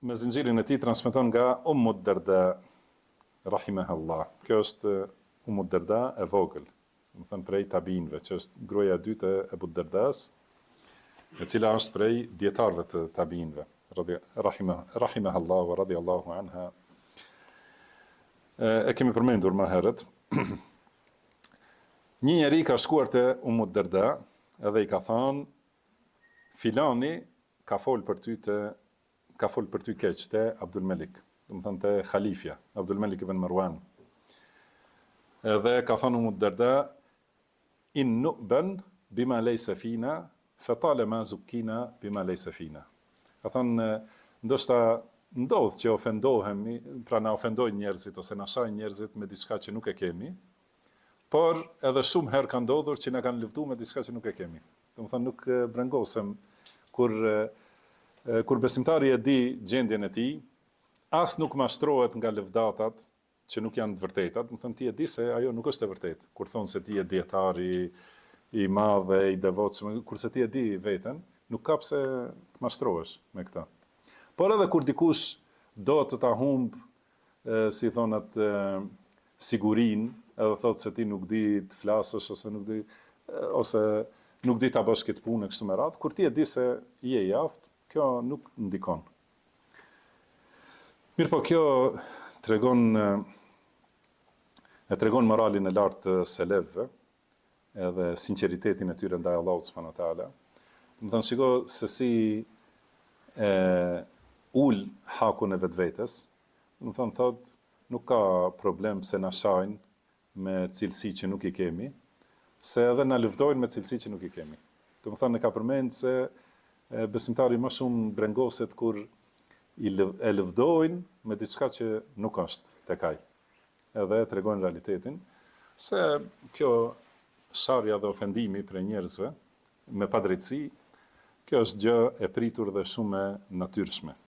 me zinxhirin e tij transmeton nga Ummu Darda rahimahallah. Kjo është Ummu Darda e vogël, do të thënë prej tabinëve, që është gruaja e dytë e Abu Dardas, e cila është prej dietarëve të tabinëve, rahimahallah wa radiyallahu anha. E kemi përmendur më herët. Një njeri ka shkuar te Ummu Darda edhe i ka thënë, filani ka fol për ty keq te Abdul Malik, do të thënë te Khalifja, Abdul Malik ibn Marwan. Edhe ka thënë Ummu Darda, in nu'ban bima laysa fina, fa talama zukkina bima laysa fina. Ka thënë, ndoshta ndodh që ofendohemi, pra na ofendojnë njerëzit ose na shajnë njerëzit me diçka që nuk e kemi, por edhe shumë herë ka ndodhur që na kanë luftuar me diçka që nuk e kemi. Do të thënë nuk brengosem kur besimtari e di gjendjen e tij, as nuk mashtrohet nga lëvdatat që nuk janë të vërteta, do të thënë ti e di se ajo nuk është e vërtetë. Kur thon se ti je dietari i madh e i devotshëm, kurse ti e di veten, nuk ka pse të mashtrohesh me këtë. Por edhe kur dikush do të ta humb, si thonat, sigurinë, edhe thot se ti nuk di të flasësh ose nuk di ta bësh këtë punë kështu me radhë, kur ti e di se je i aftë, kjo nuk ndikon. Mirë po, kjo tregon moralin e lartë të selefëve, edhe sinqeritetin e tyre ndaj Allahut subhanahu wa taala. Do të thënë, shiko se si ul hakun e vetvetes, do të thënë, thot, nuk ka problem se na shajnë me cilësi që nuk i kemi, se edhe na luftojnë me cilësi që nuk i kemi. Do të thënë, ne ka përmend se besimtari më shumë brengoset kur e lëvdojnë me diçka që nuk është tek ai. Edhe tregojnë realitetin, se kjo sharja dhe ofendimi për njerëzve me padrejtësi, kjo është gjë e pritur dhe shumë e natyrshme.